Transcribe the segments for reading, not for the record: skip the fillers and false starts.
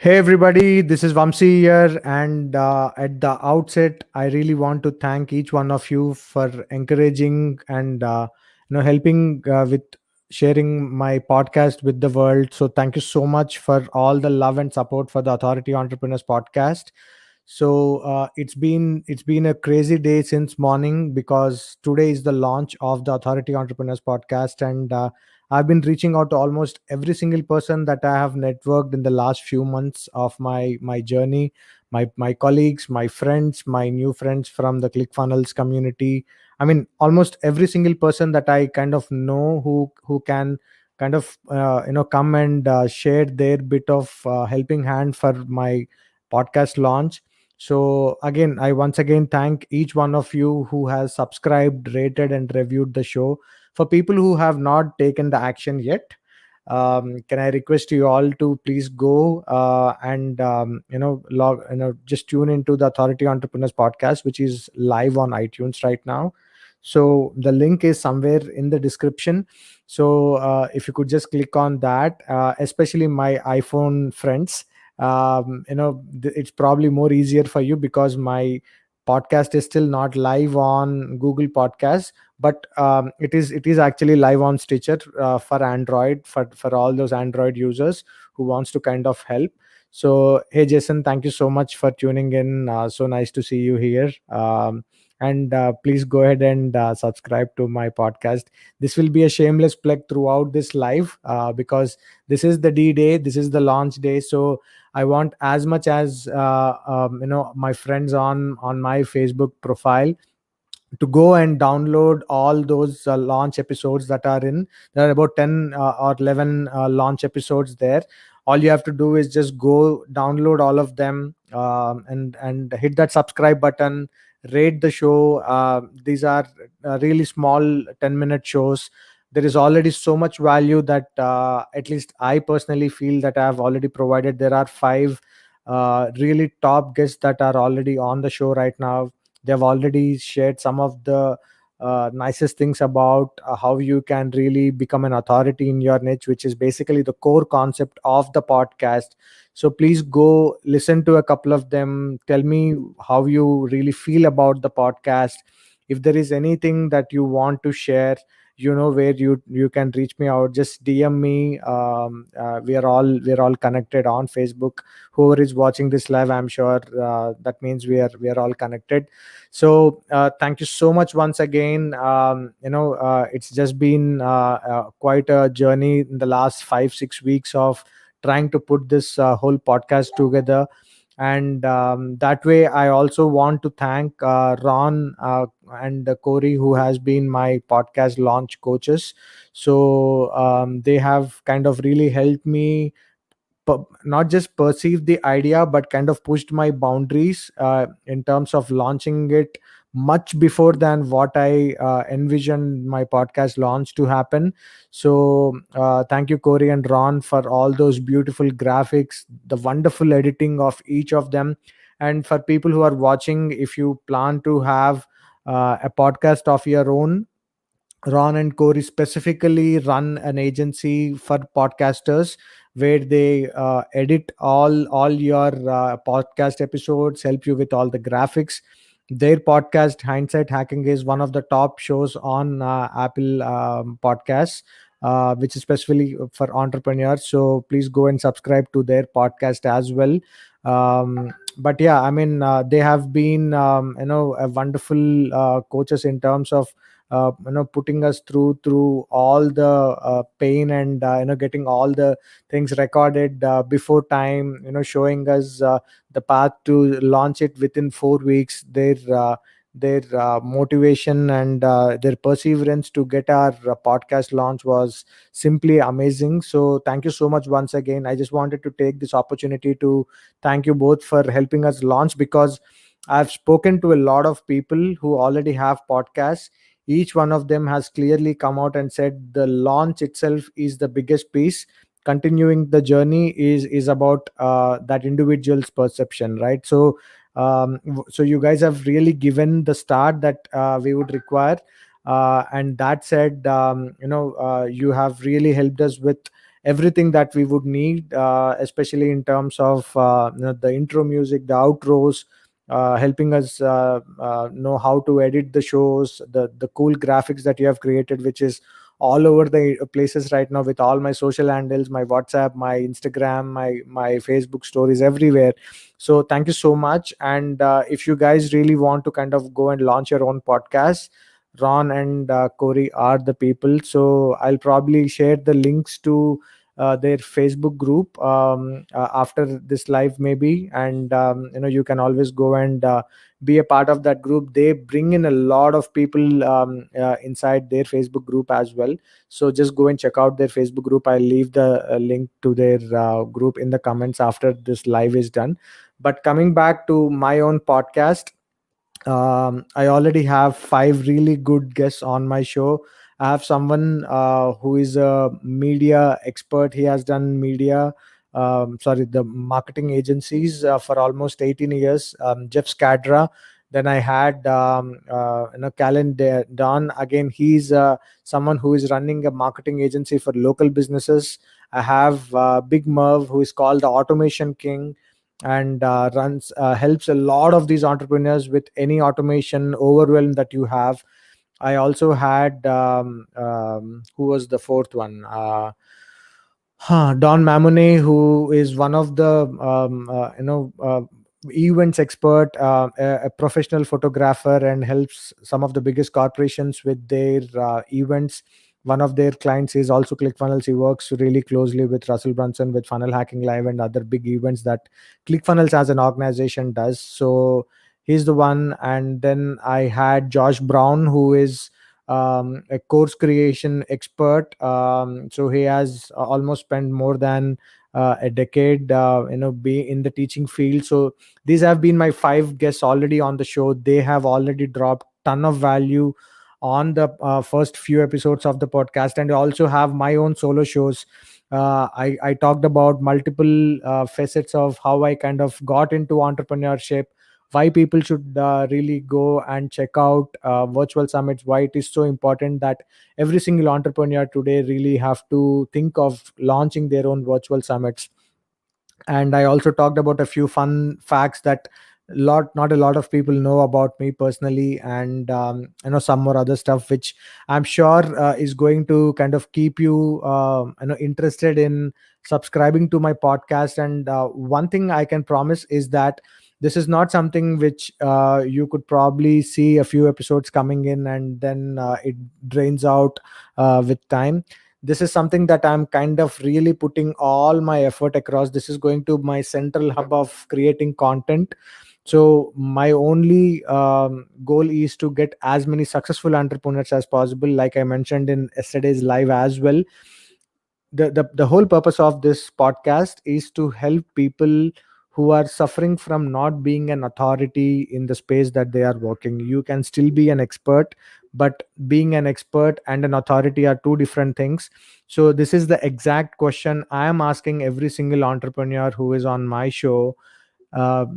Hey everybody, this is Vamsi here, and at the outset, I really want to thank each one of you for encouraging and helping with sharing my podcast with the world. So thank you so much for all the love and support for the Authority Entrepreneurs podcast. So it's been a crazy day since morning because today is the launch of the Authority Entrepreneurs podcast, and I've been reaching out to almost every single person that I have networked in the last few months of my journey, my colleagues, my friends, my new friends from the ClickFunnels community. I mean, almost every single person that I kind of know who can kind of come and share their bit of helping hand for my podcast launch. So again, I once again thank each one of you who has subscribed, rated, and reviewed the show. For people who have not taken the action yet, can I request you all to please go and log just tune into the Authority Entrepreneurs podcast, which is live on iTunes right now. So the link is somewhere in the description. So if you could just click on that, especially my iPhone friends, it's probably more easier for you because my podcast is still not live on Google Podcasts, but it is actually live on Stitcher for Android, for all those Android users who wants to kind of help. So hey Jason, thank you so much for tuning in. So nice to see you here. And please go ahead and subscribe to my podcast. This will be a shameless plug throughout this live, because this is the D day, this is the launch day. So I want as much as my friends on my Facebook profile to go and download all those launch episodes that are in. There are about 10 or 11 launch episodes there. All you have to do is just go download all of them, and hit that subscribe button, rate the show. These are really small 10-minute shows. There is already so much value that at least I personally feel that I have already provided. There are five really top guests that are already on the show right now. They've already shared some of the nicest things about how you can really become an authority in your niche, which is basically the core concept of the podcast. So please go listen to a couple of them. Tell me how you really feel about the podcast. If there is anything that you want to share, you know where you can reach me out. Just DM me. We are all connected on Facebook. Whoever is watching this live, I'm sure that means we are all connected. So thank you so much once again. It's just been quite a journey in the last 5-6 weeks of trying to put this whole podcast together. And that way I also want to thank Ron and Corey, who has been my podcast launch coaches. So they have kind of really helped me not just perceived the idea but kind of pushed my boundaries in terms of launching it much before than what I envisioned my podcast launch to happen. So thank you, Corey and Ron, for all those beautiful graphics, the wonderful editing of each of them. And for people who are watching, if you plan to have a podcast of your own, Ron and Corey specifically run an agency for podcasters where they edit all your podcast episodes, help you with all the graphics. Their podcast, Hindsight Hacking, is one of the top shows on Apple Podcasts, which is specifically for entrepreneurs. So please go and subscribe to their podcast as well. But yeah, I mean, they have been a wonderful coaches in terms of putting us through all the pain and getting all the things recorded before time, showing us the path to launch it within 4 weeks. Their motivation and their perseverance to get our podcast launch was simply amazing. So thank you so much once again. I just wanted to take this opportunity to thank you both for helping us launch, because I've spoken to a lot of people who already have podcasts. Each one of them has clearly come out and said the launch itself is the biggest piece. Continuing the journey is about that individual's perception, right? So so you guys have really given the start that we would require. And that said, you have really helped us with everything that we would need, especially in terms of the intro music, the outros, helping us know how to edit the shows, the cool graphics that you have created, which is all over the places right now with all my social handles, my WhatsApp, my Instagram, my Facebook stories, everywhere. So thank you so much. And if you guys really want to kind of go and launch your own podcast, Ron and Corey are the people. So I'll probably share the links to their Facebook group after this live, maybe. And you can always go and be a part of that group. They bring in a lot of people inside their Facebook group as well. So just go and check out their Facebook group. I'll leave the link to their group in the comments after this live is done. But coming back to my own podcast, I already have five really good guests on my show. I have someone who is a media expert. He has done media, the marketing agencies for almost 18 years. Jeff Scadra. Then I had Callan Don. Again, he's someone who is running a marketing agency for local businesses. I have Big Merv, who is called the Automation King, and runs helps a lot of these entrepreneurs with any automation overwhelm that you have. I also had who was the fourth one? Don Mamone, who is one of the events expert, a professional photographer, and helps some of the biggest corporations with their events. One of their clients is also ClickFunnels. He works really closely with Russell Brunson with Funnel Hacking Live and other big events that ClickFunnels as an organization does. So he's the one. And then I had Josh Brown, who is a course creation expert. So he has almost spent more than a decade, be in the teaching field. So these have been my five guests already on the show. They have already dropped ton of value on the first few episodes of the podcast, and I also have my own solo shows. I talked about multiple facets of how I kind of got into entrepreneurship, why people should really go and check out virtual summits, why it is so important that every single entrepreneur today really have to think of launching their own virtual summits. And I also talked about a few fun facts that not a lot of people know about me personally, and some more other stuff which I'm sure is going to kind of keep you interested in subscribing to my podcast. And one thing I can promise is that this is not something which you could probably see a few episodes coming in and then it drains out with time. This is something that I'm kind of really putting all my effort across. This is going to my central hub of creating content. So my only goal is to get as many successful entrepreneurs as possible, like I mentioned in yesterday's live as well. The whole purpose of this podcast is to help people who are suffering from not being an authority in the space that they are working. You can still be an expert, but being an expert and an authority are two different things. So this is the exact question I am asking every single entrepreneur who is on my show,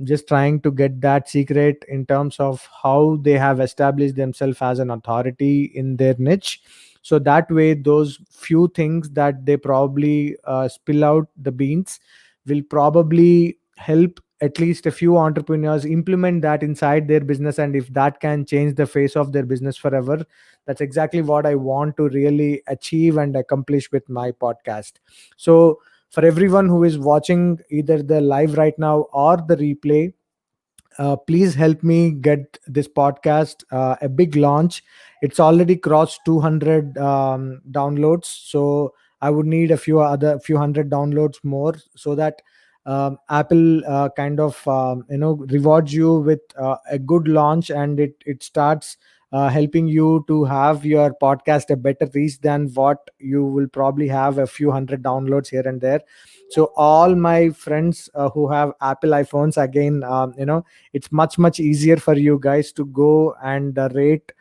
just trying to get that secret in terms of how they have established themselves as an authority in their niche. So that way, those few things that they probably spill out the beans will probably help at least a few entrepreneurs implement that inside their business. And if that can change the face of their business forever, that's exactly what I want to really achieve and accomplish with my podcast. So for everyone who is watching either the live right now or the replay, please help me get this podcast a big launch. It's already crossed 200 downloads, so I would need a few hundred downloads more, so that Apple kind of rewards you with a good launch, and it starts helping you to have your podcast a better reach than what you will probably have a few hundred downloads here and there. So all my friends who have Apple iPhones, again, it's much easier for you guys to go and rate,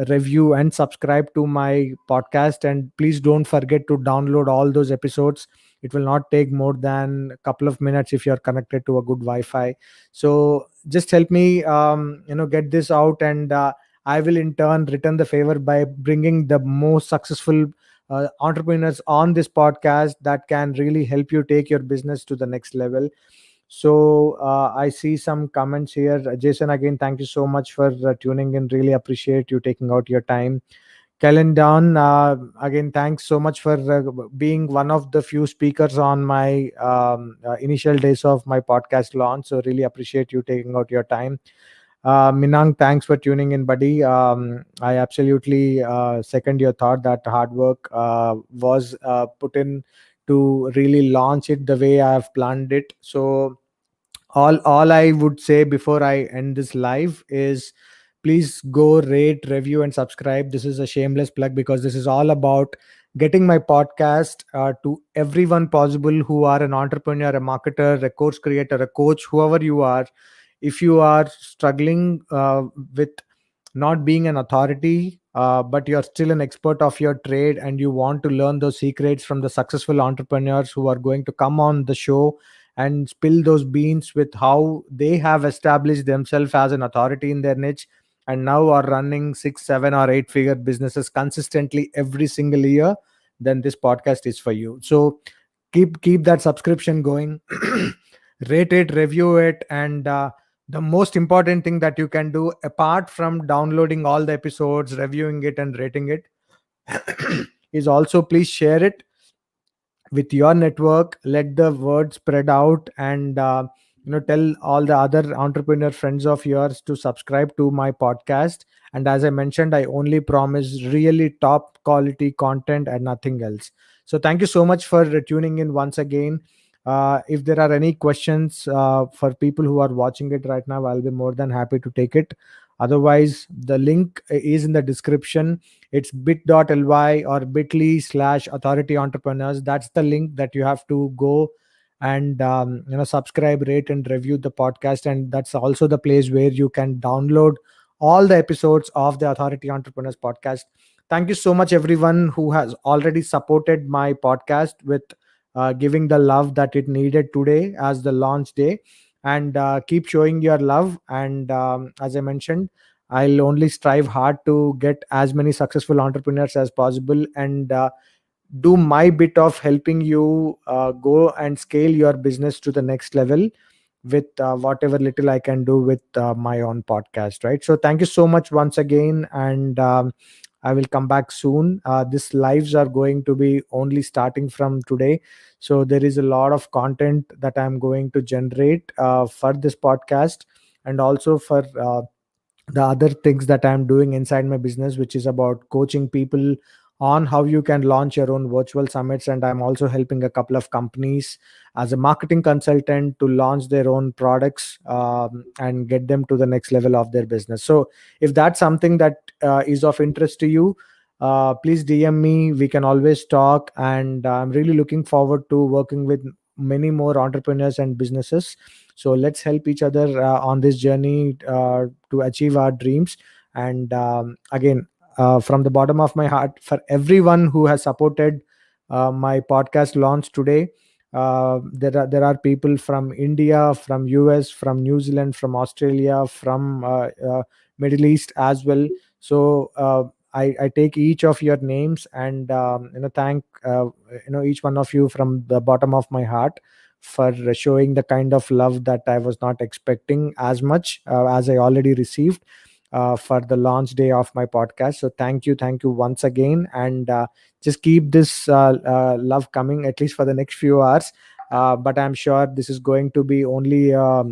review, and subscribe to my podcast. And please don't forget to download all those episodes. It will not take more than a couple of minutes if you're connected to a good Wi-Fi. So just help me get this out, and I will in turn return the favor by bringing the most successful entrepreneurs on this podcast that can really help you take your business to the next level. So I see some comments here. Jason, again, thank you so much for tuning in. Really appreciate you taking out your time. Kellen Down, again, thanks so much for being one of the few speakers on my initial days of my podcast launch. So really appreciate you taking out your time. Minang, thanks for tuning in, buddy. I absolutely second your thought that hard work was put in to really launch it the way I have planned it. So all I would say before I end this live is please go rate, review, and subscribe. This is a shameless plug because this is all about getting my podcast to everyone possible who are an entrepreneur, a marketer, a course creator, a coach, whoever you are. If you are struggling with not being an authority, but you're still an expert of your trade and you want to learn those secrets from the successful entrepreneurs who are going to come on the show and spill those beans with how they have established themselves as an authority in their niche and now are running 6, 7, or 8 figure businesses consistently every single year, then this podcast is for you. So keep that subscription going. Rate it, review it, and the most important thing that you can do apart from downloading all the episodes, reviewing it and rating it, is also please share it with your network. Let the word spread out, and tell all the other entrepreneur friends of yours to subscribe to my podcast. And as I mentioned, I only promise really top quality content and nothing else. So thank you so much for tuning in once again. If there are any questions for people who are watching it right now, I'll be more than happy to take it. Otherwise, the link is in the description. It's bit.ly or bit.ly/authority entrepreneurs. That's the link that you have to go and subscribe, rate, and review the podcast. And that's also the place where you can download all the episodes of the Authority Entrepreneurs podcast. Thank you so much, everyone who has already supported my podcast with giving the love that it needed today as the launch day. And keep showing your love. And as I mentioned, I'll only strive hard to get as many successful entrepreneurs as possible and do my bit of helping you go and scale your business to the next level with whatever little I can do with my own podcast, right? So thank you so much once again. And I will come back soon. These lives are going to be only starting from today. So there is a lot of content that I'm going to generate for this podcast and also for the other things that I'm doing inside my business, which is about coaching people on how you can launch your own virtual summits. And I'm also helping a couple of companies as a marketing consultant to launch their own products and get them to the next level of their business. So if that's something that is of interest to you, please DM me. We can always talk. And I'm really looking forward to working with many more entrepreneurs and businesses. So let's help each other on this journey to achieve our dreams. And again, from the bottom of my heart, for everyone who has supported my podcast launch today, there are people from India, from US, from New Zealand, from Australia, from Middle East as well. So I take each of your names and thank each one of you from the bottom of my heart for showing the kind of love that I was not expecting as much as I already received for the launch day of my podcast. So thank you once again, and just keep this love coming at least for the next few hours. But I'm sure this is going to be only a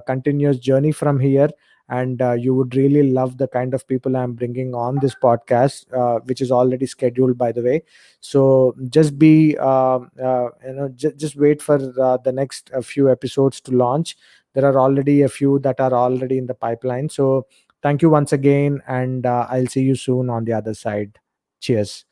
continuous journey from here, and you would really love the kind of people I'm bringing on this podcast, which is already scheduled, by the way. So just be just wait for the next few episodes to launch. There are already a few that are already in the pipeline. So thank you once again, and I'll see you soon on the other side. Cheers.